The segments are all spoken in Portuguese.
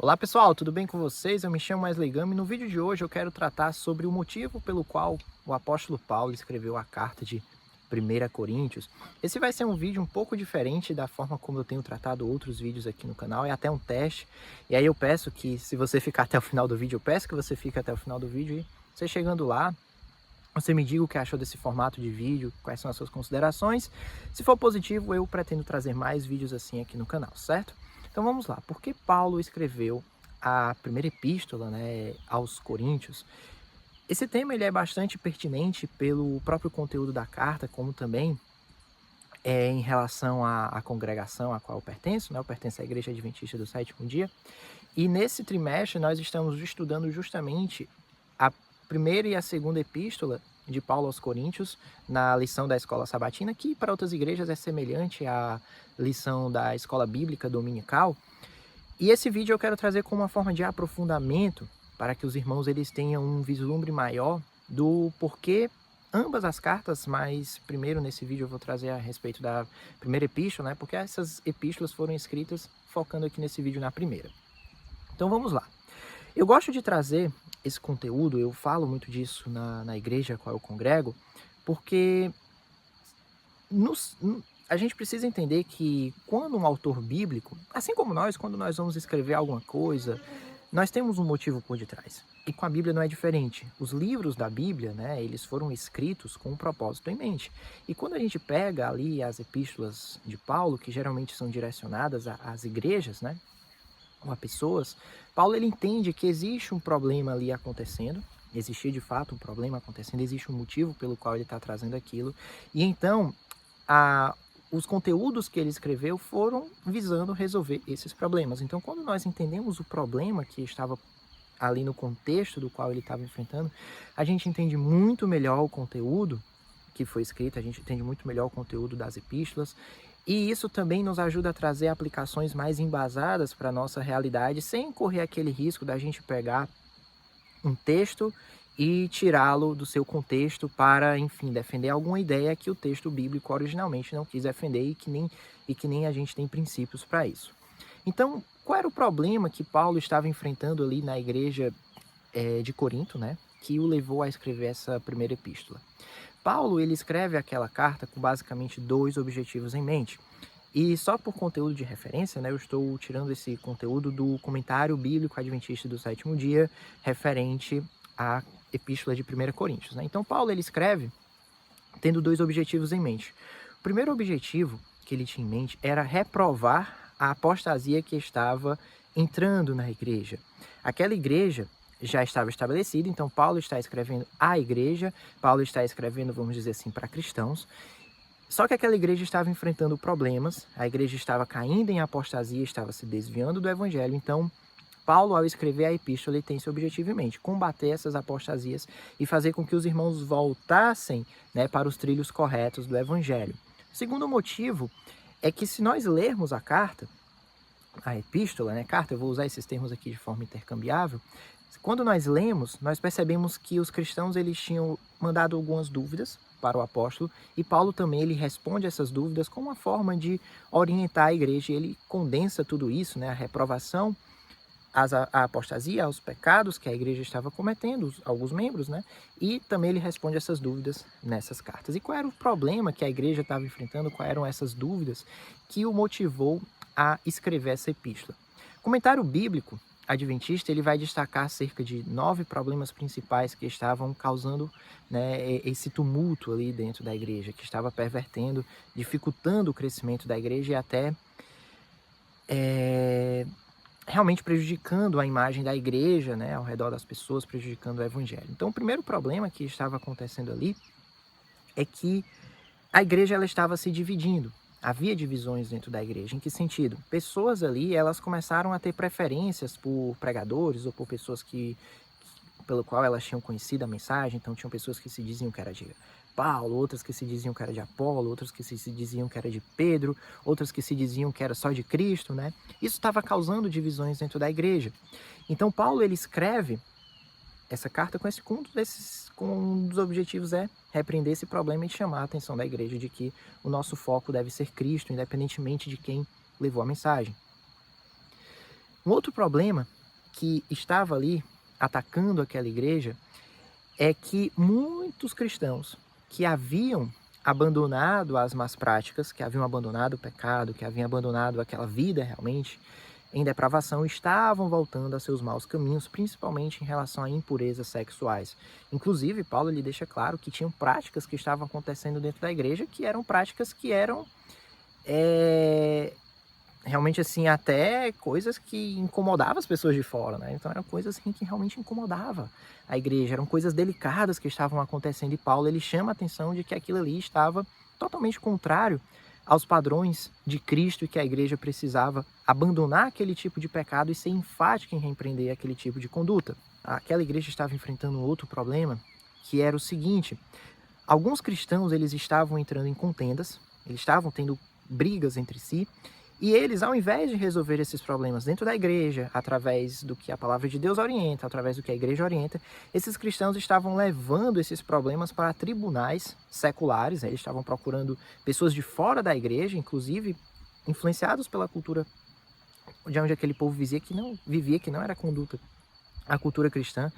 Olá pessoal, tudo bem com vocês? Eu me chamo Wesley Gama e no vídeo de hoje eu quero tratar sobre o motivo pelo qual o apóstolo Paulo escreveu a carta de 1 Coríntios. Esse vai ser um vídeo um pouco diferente da forma como eu tenho tratado outros vídeos aqui no canal, é até um teste. E aí eu peço que, se você ficar até o final do vídeo, eu peço que você fique até o final do vídeo e você chegando lá, você me diga o que achou desse formato de vídeo, quais são as suas considerações. Se for positivo, eu pretendo trazer mais vídeos assim aqui no canal, certo? Então vamos lá. Por que Paulo escreveu a primeira epístola, né, aos Coríntios? Esse tema ele é bastante pertinente pelo próprio conteúdo da carta, como também em relação à congregação a qual eu pertenço, né? Eu pertenço à Igreja Adventista do Sétimo Dia. E nesse trimestre nós estamos estudando justamente a primeira e a segunda epístola de Paulo aos Coríntios, na lição da escola sabatina, que para outras igrejas é semelhante à lição da escola bíblica dominical. E esse vídeo eu quero trazer como uma forma de aprofundamento, para que os irmãos eles tenham um vislumbre maior do porquê ambas as cartas, mas primeiro nesse vídeo eu vou trazer a respeito da primeira epístola, né? Porque essas epístolas foram escritas focando aqui nesse vídeo na primeira. Então vamos lá. Eu gosto de trazer esse conteúdo, eu falo muito disso na igreja a qual eu congrego, porque a gente precisa entender que quando um autor bíblico, assim como nós, quando nós vamos escrever alguma coisa, nós temos um motivo por detrás. E com a Bíblia não é diferente. Os livros da Bíblia, né, eles foram escritos com um propósito em mente. E quando a gente pega ali as epístolas de Paulo, que geralmente são direcionadas às igrejas, né, ou a pessoas, Paulo ele entende que existe um problema ali acontecendo, existia de fato um problema acontecendo, existe um motivo pelo qual ele está trazendo aquilo, e então os conteúdos que ele escreveu foram visando resolver esses problemas. Então, quando nós entendemos o problema que estava ali no contexto do qual ele estava enfrentando, a gente entende muito melhor o conteúdo que foi escrito, a gente entende muito melhor o conteúdo das epístolas, e isso também nos ajuda a trazer aplicações mais embasadas para a nossa realidade, sem correr aquele risco da gente pegar um texto e tirá-lo do seu contexto para, enfim, defender alguma ideia que o texto bíblico originalmente não quis defender e que nem a gente tem princípios para isso. Então, qual era o problema que Paulo estava enfrentando ali na igreja de Corinto, né, que o levou a escrever essa primeira epístola? Paulo ele escreve aquela carta com basicamente dois objetivos em mente. E só por conteúdo de referência, né, eu estou tirando esse conteúdo do comentário bíblico adventista do sétimo dia, referente à epístola de 1 Coríntios. Né? Então, Paulo ele escreve tendo dois objetivos em mente. O primeiro objetivo que ele tinha em mente era reprovar a apostasia que estava entrando na igreja. Aquela igreja já estava estabelecida, então Paulo está escrevendo à igreja, Paulo está escrevendo, vamos dizer assim, para cristãos. Só que aquela igreja estava enfrentando problemas, a igreja estava caindo em apostasia, estava se desviando do evangelho. Então, Paulo, ao escrever a epístola, ele tem esse objetivo em mente, combater essas apostasias e fazer com que os irmãos voltassem, né, para os trilhos corretos do evangelho. O segundo motivo é que, se nós lermos a carta, a epístola, né, carta, eu vou usar esses termos aqui de forma intercambiável, quando nós lemos, nós percebemos que os cristãos eles tinham mandado algumas dúvidas para o apóstolo, e Paulo também ele responde essas dúvidas com uma forma de orientar a igreja. Ele condensa tudo isso, né, a reprovação, a apostasia, aos pecados que a igreja estava cometendo, alguns membros, né, e também ele responde essas dúvidas nessas cartas. E qual era o problema que a igreja estava enfrentando, quais eram essas dúvidas que o motivou a escrever essa epístola? O comentário bíblico adventista ele vai destacar cerca de 9 problemas principais que estavam causando, né, esse tumulto ali dentro da igreja, que estava pervertendo, dificultando o crescimento da igreja e até realmente prejudicando a imagem da igreja, né, ao redor das pessoas, prejudicando o evangelho. Então, o primeiro problema que estava acontecendo ali é que a igreja ela estava se dividindo. Havia divisões dentro da igreja. Em que sentido? Pessoas ali, elas começaram a ter preferências por pregadores ou por pessoas pelo qual elas tinham conhecido a mensagem. Então, tinham pessoas que se diziam que era de Paulo, outras que se diziam que era de Apolo, outras que se diziam que era de Pedro, outras que se diziam que era só de Cristo, né? Isso estava causando divisões dentro da igreja. Então, Paulo, ele escreve essa carta com um dos objetivos é repreender esse problema e chamar a atenção da igreja de que o nosso foco deve ser Cristo, independentemente de quem levou a mensagem. Um outro problema que estava ali atacando aquela igreja é que muitos cristãos que haviam abandonado as más práticas, que haviam abandonado o pecado, que haviam abandonado aquela vida realmente em depravação, estavam voltando a seus maus caminhos, principalmente em relação a impurezas sexuais. Inclusive, Paulo ele deixa claro que tinham práticas que estavam acontecendo dentro da igreja que eram práticas que eram realmente assim, até coisas que incomodavam as pessoas de fora, né? Então eram coisas assim, que realmente incomodava a igreja, eram coisas delicadas que estavam acontecendo e Paulo ele chama a atenção de que aquilo ali estava totalmente contrário aos padrões de Cristo e que a igreja precisava abandonar aquele tipo de pecado e ser enfática em repreender aquele tipo de conduta. Aquela igreja estava enfrentando um outro problema, que era o seguinte: alguns cristãos eles estavam entrando em contendas, eles estavam tendo brigas entre si, e eles, ao invés de resolver esses problemas dentro da igreja, através do que a palavra de Deus orienta, através do que a igreja orienta, esses cristãos estavam levando esses problemas para tribunais seculares, eles estavam procurando pessoas de fora da igreja, inclusive influenciados pela cultura de onde aquele povo vivia, que não era a cultura cristã,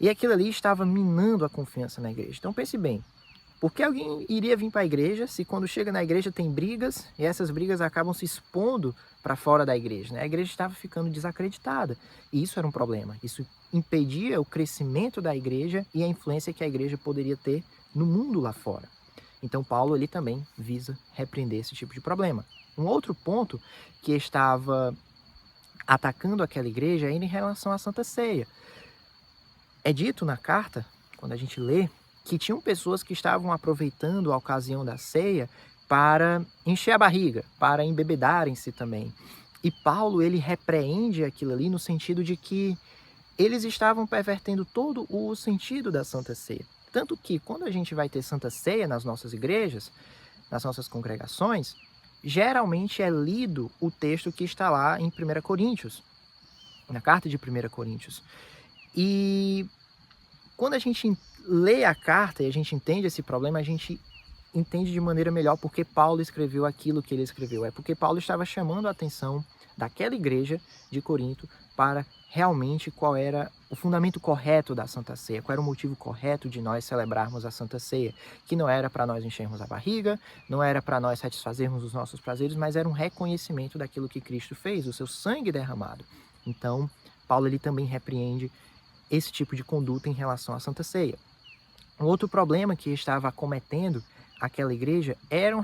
e aquilo ali estava minando a confiança na igreja. Então pense bem, por que alguém iria vir para a igreja se quando chega na igreja tem brigas e essas brigas acabam se expondo para fora da igreja, né? A igreja estava ficando desacreditada e isso era um problema. Isso impedia o crescimento da igreja e a influência que a igreja poderia ter no mundo lá fora. Então Paulo ele também visa repreender esse tipo de problema. Um outro ponto que estava atacando aquela igreja era em relação à Santa Ceia. É dito na carta, quando a gente lê, que tinham pessoas que estavam aproveitando a ocasião da ceia para encher a barriga, para embebedarem-se também. E Paulo, ele repreende aquilo ali no sentido de que eles estavam pervertendo todo o sentido da Santa Ceia. Tanto que quando a gente vai ter Santa Ceia nas nossas igrejas, nas nossas congregações, geralmente é lido o texto que está lá em 1 Coríntios, na carta de 1 Coríntios. E quando a gente lê a carta e a gente entende esse problema, a gente entende de maneira melhor porque Paulo escreveu aquilo que ele escreveu. É porque Paulo estava chamando a atenção daquela igreja de Corinto para realmente qual era o fundamento correto da Santa Ceia, qual era o motivo correto de nós celebrarmos a Santa Ceia, que não era para nós enchermos a barriga, não era para nós satisfazermos os nossos prazeres, mas era um reconhecimento daquilo que Cristo fez, o seu sangue derramado. Então, Paulo ele também repreende esse tipo de conduta em relação à Santa Ceia. Um outro problema que estava acometendo aquela igreja eram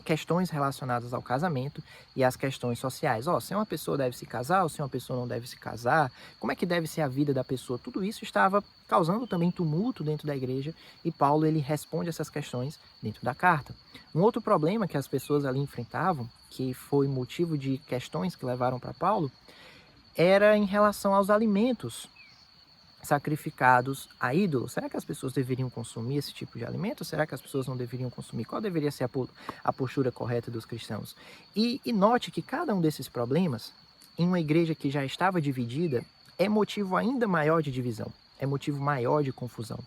questões relacionadas ao casamento e às questões sociais. Se uma pessoa deve se casar ou se uma pessoa não deve se casar, como é que deve ser a vida da pessoa? Tudo isso estava causando também tumulto dentro da igreja e Paulo ele responde essas questões dentro da carta. Um outro problema que as pessoas ali enfrentavam, que foi motivo de questões que levaram para Paulo, era em relação aos alimentos sacrificados a ídolos. Será que as pessoas deveriam consumir esse tipo de alimento? Será que as pessoas não deveriam consumir? Qual deveria ser a postura correta dos cristãos? E note que cada um desses problemas, em uma igreja que já estava dividida, é motivo ainda maior de divisão, é motivo maior de confusão,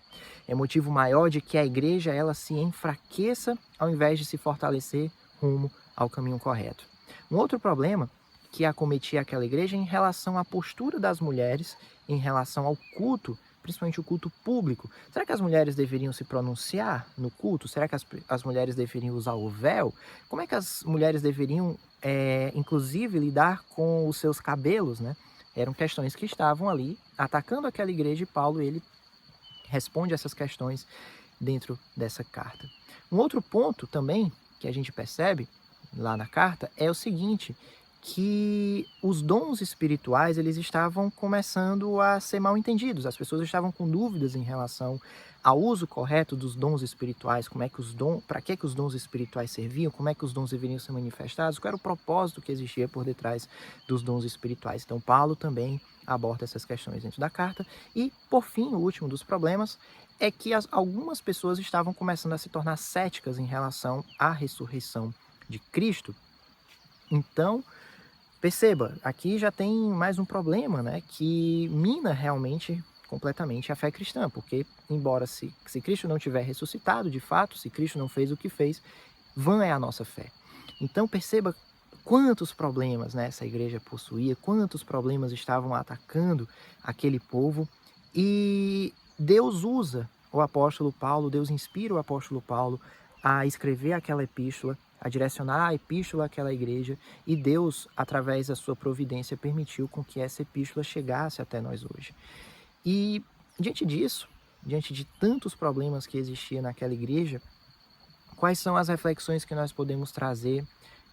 é motivo maior de que a igreja ela se enfraqueça ao invés de se fortalecer rumo ao caminho correto. Um outro problema que acometia aquela igreja em relação à postura das mulheres, em relação ao culto, principalmente o culto público. Será que as mulheres deveriam se pronunciar no culto? Será que as mulheres deveriam usar o véu? Como é que as mulheres deveriam, inclusive, lidar com os seus cabelos, né? Eram questões que estavam ali atacando aquela igreja e Paulo ele responde essas questões dentro dessa carta. Um outro ponto também que a gente percebe lá na carta é o seguinte, que os dons espirituais eles estavam começando a ser mal entendidos. As pessoas estavam com dúvidas em relação ao uso correto dos dons espirituais, para que os dons espirituais serviam, como é que os dons deveriam ser manifestados, qual era o propósito que existia por detrás dos dons espirituais. Então Paulo também aborda essas questões dentro da carta. E, por fim, o último dos problemas é que algumas pessoas estavam começando a se tornar céticas em relação à ressurreição de Cristo. Então, perceba, aqui já tem mais um problema, né, que mina realmente completamente a fé cristã, porque embora se Cristo não tiver ressuscitado de fato, se Cristo não fez o que fez, vã é a nossa fé. Então perceba quantos problemas, né, essa igreja possuía, quantos problemas estavam atacando aquele povo, e Deus usa o apóstolo Paulo, Deus inspira o apóstolo Paulo a escrever aquela epístola, a direcionar a epístola àquela igreja, e Deus, através da sua providência, permitiu com que essa epístola chegasse até nós hoje. E diante disso, diante de tantos problemas que existiam naquela igreja, quais são as reflexões que nós podemos trazer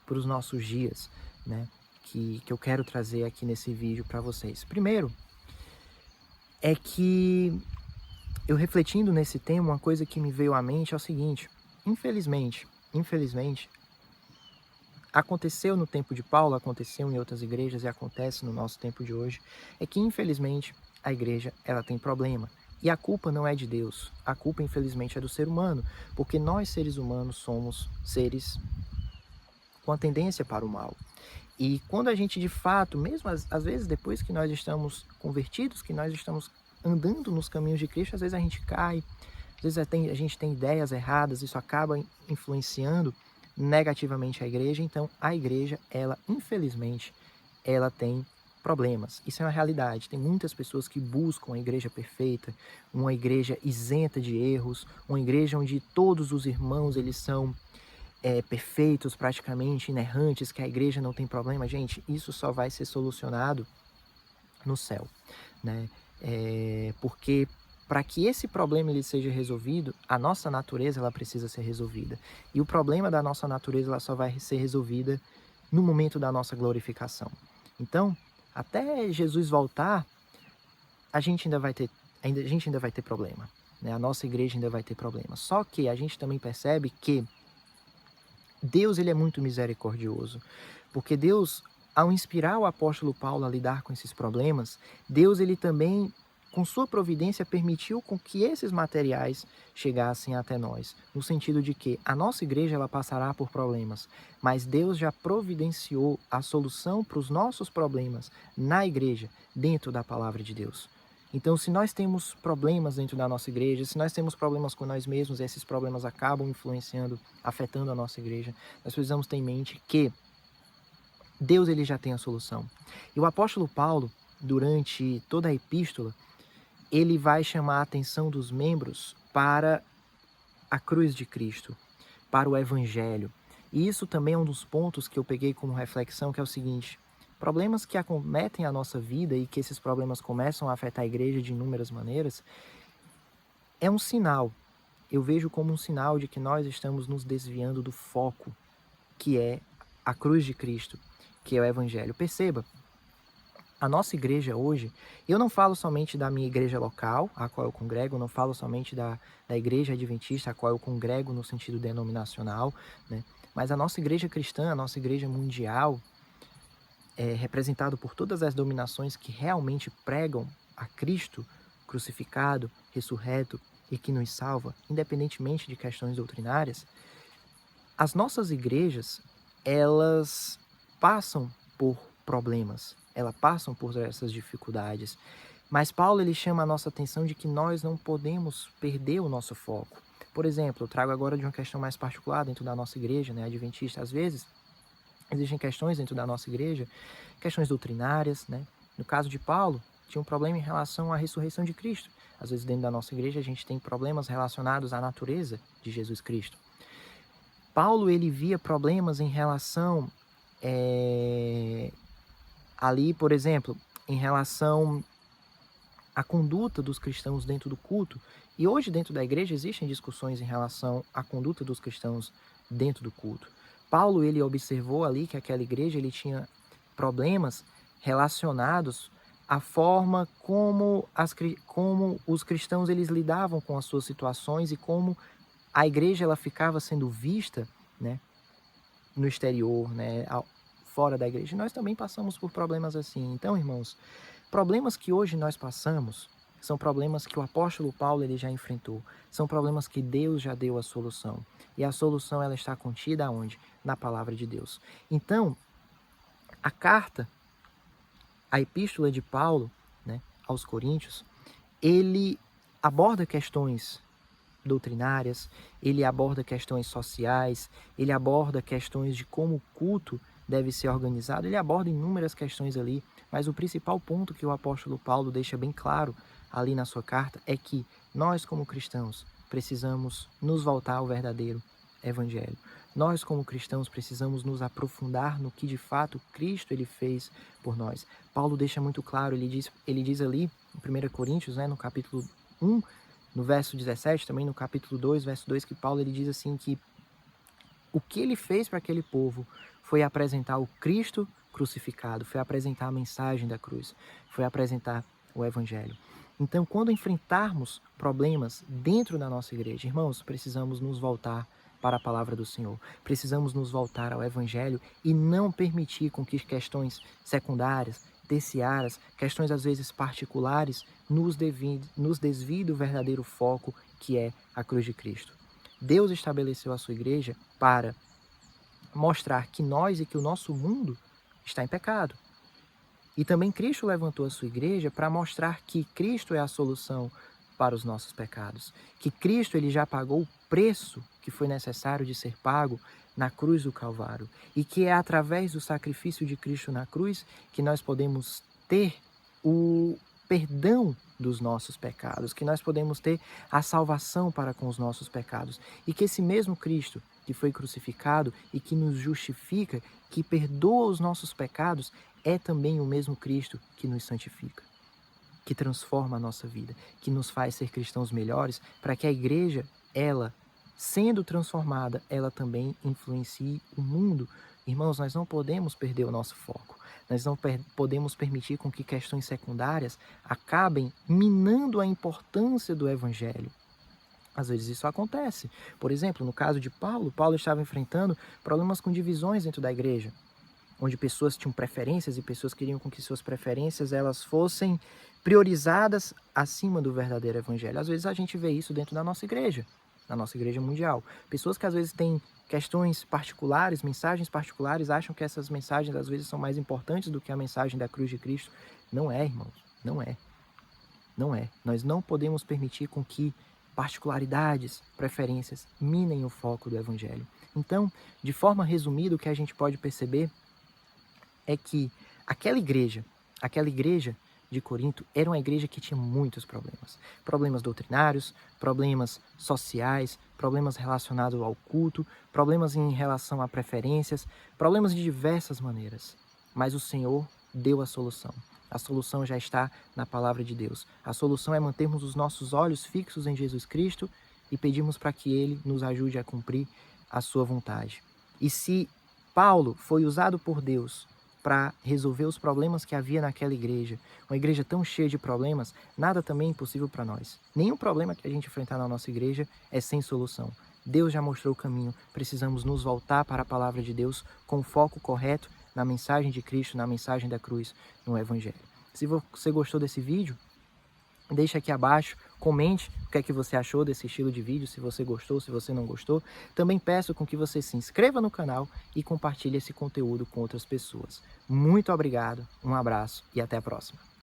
para os nossos dias, né? Que eu quero trazer aqui nesse vídeo para vocês. Primeiro, é que eu refletindo nesse tema, uma coisa que me veio à mente é o seguinte: infelizmente, aconteceu no tempo de Paulo, aconteceu em outras igrejas e acontece no nosso tempo de hoje, é que infelizmente a igreja ela tem problema. E a culpa não é de Deus, a culpa infelizmente é do ser humano, porque nós seres humanos somos seres com a tendência para o mal. E quando a gente de fato, mesmo às vezes depois que nós estamos convertidos, que nós estamos andando nos caminhos de Cristo, às vezes a gente cai, às vezes a gente tem ideias erradas, isso acaba influenciando negativamente a igreja. Então a igreja, ela infelizmente, ela tem problemas. Isso é uma realidade. Tem muitas pessoas que buscam a igreja perfeita, uma igreja isenta de erros, uma igreja onde todos os irmãos eles são perfeitos, praticamente inerrantes, que a igreja não tem problema. Gente, isso só vai ser solucionado no céu, né? Porque para que esse problema ele seja resolvido, a nossa natureza ela precisa ser resolvida. E o problema da nossa natureza ela só vai ser resolvida no momento da nossa glorificação. Então, até Jesus voltar, a gente ainda vai ter problema, né? A nossa igreja ainda vai ter problema. Só que a gente também percebe que Deus ele é muito misericordioso, porque Deus, ao inspirar o apóstolo Paulo a lidar com esses problemas, Deus ele também, com sua providência, permitiu com que esses materiais chegassem até nós, no sentido de que a nossa igreja ela passará por problemas, mas Deus já providenciou a solução para os nossos problemas na igreja, dentro da palavra de Deus. Então, se nós temos problemas dentro da nossa igreja, se nós temos problemas com nós mesmos, esses problemas acabam influenciando, afetando a nossa igreja, nós precisamos ter em mente que Deus ele já tem a solução. E o apóstolo Paulo, durante toda a epístola, ele vai chamar a atenção dos membros para a cruz de Cristo, para o evangelho. E isso também é um dos pontos que eu peguei como reflexão, que é o seguinte: problemas que acometem a nossa vida e que esses problemas começam a afetar a igreja de inúmeras maneiras, é um sinal. Eu vejo como um sinal de que nós estamos nos desviando do foco, que é a cruz de Cristo, que é o evangelho. Perceba, a nossa igreja hoje, eu não falo somente da minha igreja local, a qual eu congrego, eu não falo somente da igreja adventista, a qual eu congrego no sentido denominacional, né? Mas a nossa igreja cristã, a nossa igreja mundial, representado por todas as dominações que realmente pregam a Cristo crucificado, ressurreto e que nos salva, independentemente de questões doutrinárias, as nossas igrejas, elas passam por problemas, elas passam por essas dificuldades, mas Paulo ele chama a nossa atenção de que nós não podemos perder o nosso foco. Por exemplo, eu trago agora de uma questão mais particular dentro da nossa igreja, né, adventista. Às vezes, existem questões dentro da nossa igreja, questões doutrinárias, né? No caso de Paulo, tinha um problema em relação à ressurreição de Cristo. Às vezes, dentro da nossa igreja, a gente tem problemas relacionados à natureza de Jesus Cristo. Paulo, ele via problemas em relação, ali, por exemplo, em relação à conduta dos cristãos dentro do culto. E hoje, dentro da igreja, existem discussões em relação à conduta dos cristãos dentro do culto. Paulo, ele observou ali que aquela igreja ele tinha problemas relacionados à forma como os cristãos eles lidavam com as suas situações e como a igreja ela ficava sendo vista, né, no exterior, né, fora da igreja. Nós também passamos por problemas assim. Então, irmãos, problemas que hoje nós passamos são problemas que o apóstolo Paulo ele já enfrentou. São problemas que Deus já deu a solução. E a solução ela está contida onde? Na palavra de Deus. Então, a carta, a epístola de Paulo, né, aos Coríntios, ele aborda questões doutrinárias, ele aborda questões sociais, ele aborda questões de como o culto deve ser organizado, ele aborda inúmeras questões ali, mas o principal ponto que o apóstolo Paulo deixa bem claro ali na sua carta é que nós, como cristãos, precisamos nos voltar ao verdadeiro evangelho. Nós, como cristãos, precisamos nos aprofundar no que de fato Cristo ele fez por nós. Paulo deixa muito claro, ele diz ali em 1 Coríntios, né, no capítulo 1, no verso 17, também no capítulo 2, verso 2, que Paulo ele diz assim que o que ele fez para aquele povo foi apresentar o Cristo crucificado, foi apresentar a mensagem da cruz, foi apresentar o evangelho. Então, quando enfrentarmos problemas dentro da nossa igreja, irmãos, precisamos nos voltar para a palavra do Senhor. Precisamos nos voltar ao evangelho e não permitir com que questões secundárias, terciárias, questões às vezes particulares, nos desviem do verdadeiro foco que é a cruz de Cristo. Deus estabeleceu a sua igreja para mostrar que nós e que o nosso mundo está em pecado. E também Cristo levantou a sua igreja para mostrar que Cristo é a solução para os nossos pecados. Que Cristo ele já pagou o preço que foi necessário de ser pago na cruz do Calvário. E que é através do sacrifício de Cristo na cruz que nós podemos ter o perdão dos nossos pecados, que nós podemos ter a salvação para com os nossos pecados. E que esse mesmo Cristo que foi crucificado e que nos justifica, que perdoa os nossos pecados, é também o mesmo Cristo que nos santifica, que transforma a nossa vida, que nos faz ser cristãos melhores, para que a igreja, ela, sendo transformada, ela também influencie o mundo. Irmãos, nós não podemos perder o nosso foco. Nós não podemos permitir com que questões secundárias acabem minando a importância do evangelho. Às vezes isso acontece. Por exemplo, no caso de Paulo, Paulo estava enfrentando problemas com divisões dentro da igreja, onde pessoas tinham preferências e pessoas queriam com que suas preferências elas fossem priorizadas acima do verdadeiro evangelho. Às vezes a gente vê isso dentro da nossa igreja, na nossa igreja mundial. Pessoas que às vezes têm questões particulares, mensagens particulares, acham que essas mensagens às vezes são mais importantes do que a mensagem da cruz de Cristo. Não é, irmãos, não é. Não é. Nós não podemos permitir com que particularidades, preferências, minem o foco do evangelho. Então, de forma resumida, o que a gente pode perceber é que aquela igreja de Corinto era uma igreja que tinha muitos problemas. Problemas doutrinários, problemas sociais, problemas relacionados ao culto, problemas em relação a preferências, problemas de diversas maneiras. Mas o Senhor deu a solução. A solução já está na palavra de Deus. A solução é mantermos os nossos olhos fixos em Jesus Cristo e pedirmos para que Ele nos ajude a cumprir a sua vontade. E se Paulo foi usado por Deus para resolver os problemas que havia naquela igreja, uma igreja tão cheia de problemas, nada também é impossível para nós. Nenhum problema que a gente enfrentar na nossa igreja é sem solução. Deus já mostrou o caminho, precisamos nos voltar para a palavra de Deus com o foco correto na mensagem de Cristo, na mensagem da cruz, no Evangelho. Se você gostou desse vídeo, deixa aqui abaixo, comente o que é que você achou desse estilo de vídeo, se você gostou, se você não gostou. Também peço com que você se inscreva no canal e compartilhe esse conteúdo com outras pessoas. Muito obrigado, um abraço e até a próxima.